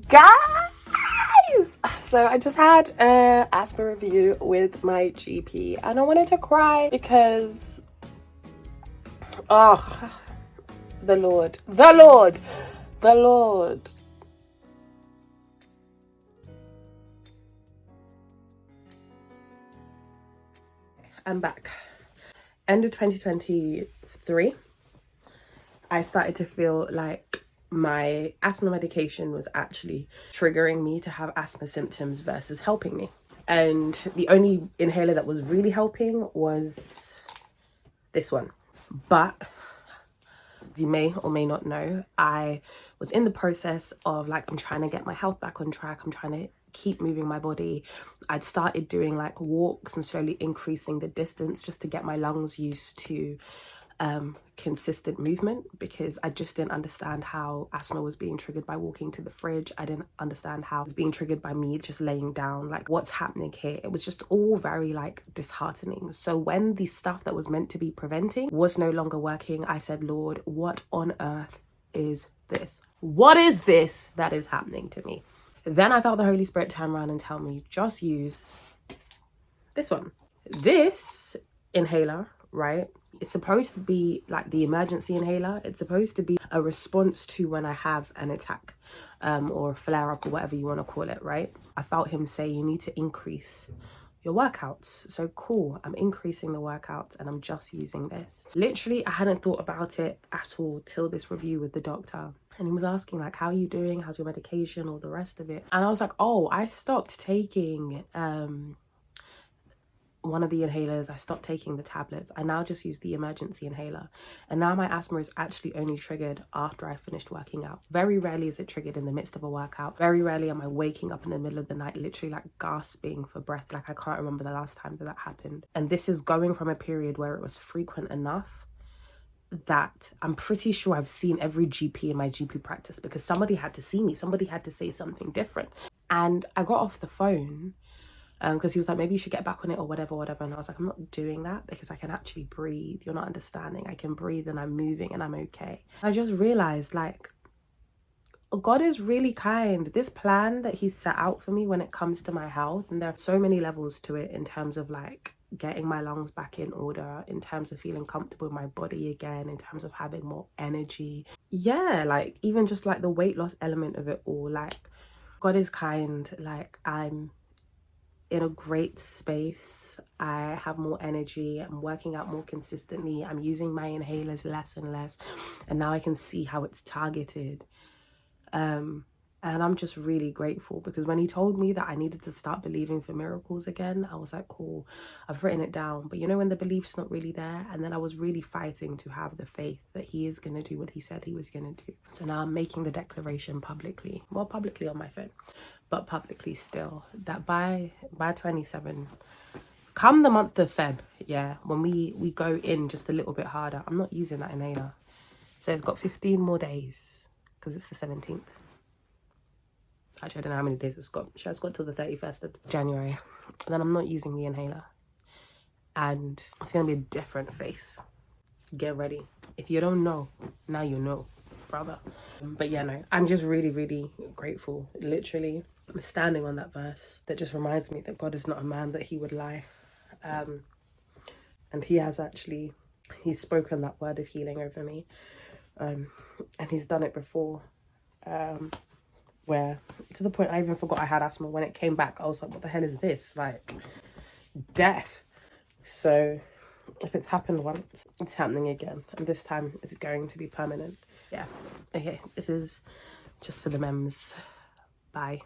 Guys, so I just had a asthma review with my GP and I wanted to cry because oh, the Lord. I'm back. End of 2023, I started to feel like my asthma medication was actually triggering me to have asthma symptoms versus helping me. And the only inhaler that was really helping was this one. But you may or may not know, I was in the process of like, I'm trying to get my health back on track. I'm trying to keep moving my body. I'd started doing like walks and slowly increasing the distance just to get my lungs used to consistent movement, because I just didn't understand how asthma was being triggered by walking to the fridge. I didn't understand how it was being triggered by me just laying down. Like, what's happening here? It was just all very like disheartening. So when the stuff that was meant to be preventing was no longer working, I said, Lord, what on earth is this? What is this that is happening to me? Then I felt the Holy Spirit turn around and tell me, just use this one. This inhaler, right? It's supposed to be like the emergency inhaler. It's supposed to be a response to when I have an attack or a flare up or whatever you want to call it, right? I felt him say you need to increase your workouts. So cool, I'm increasing the workouts and I'm just using this. Literally, I hadn't thought about it at all till this review with the doctor. And he was asking like, how are you doing? How's your medication? All the rest of it. And I was like, oh, I stopped taking one of the inhalers. I stopped taking the tablets. I now just use the emergency inhaler. And now my asthma is actually only triggered after I finished working out. Very rarely is it triggered in the midst of a workout. Very rarely am I waking up in the middle of the night, literally like gasping for breath. Like, I can't remember the last time that happened. And this is going from a period where it was frequent enough that I'm pretty sure I've seen every GP in my GP practice, because somebody had to see me. Somebody had to say something different. And I got off the phone because he was like, maybe you should get back on it or whatever. And I was like, I'm not doing that because I can actually breathe. You're not understanding. I can breathe and I'm moving and I'm okay. I just realized like, God is really kind. This plan that he set out for me when it comes to my health, and there are so many levels to it in terms of like getting my lungs back in order, in terms of feeling comfortable in my body again, in terms of having more energy. Yeah, like even just like the weight loss element of it all. Like, God is kind. Like, I'm in a great space. I have more energy. I'm working out more consistently. I'm using my inhalers less and less. And now I can see how it's targeted. And I'm just really grateful, because when he told me that I needed to start believing for miracles again, I was like, cool, I've written it down. But you know, when the belief's not really there, and then I was really fighting to have the faith that he is going to do what he said he was going to do. So now I'm making the declaration publicly, well, publicly on my phone, but publicly still, that by 27, come the month of Feb, yeah, when we go in just a little bit harder, I'm not using that inhaler. So it's got 15 more days, because it's the 17th. Actually, I don't know how many days it's got. It's got till the 31st of January. And then I'm not using the inhaler. And it's going to be a different face. Get ready. If you don't know, now you know, brother. But yeah, no, I'm just really, really grateful. Literally, I'm standing on that verse that just reminds me that God is not a man that he would lie. And he has actually, he's spoken that word of healing over me. And he's done it before. Where to the point I even forgot I had asthma. When it came back, I was like, what the hell is this? Like, death. So if it's happened once, it's happening again, and this time it's going to be permanent. Yeah, okay, this is just for the memes. Bye.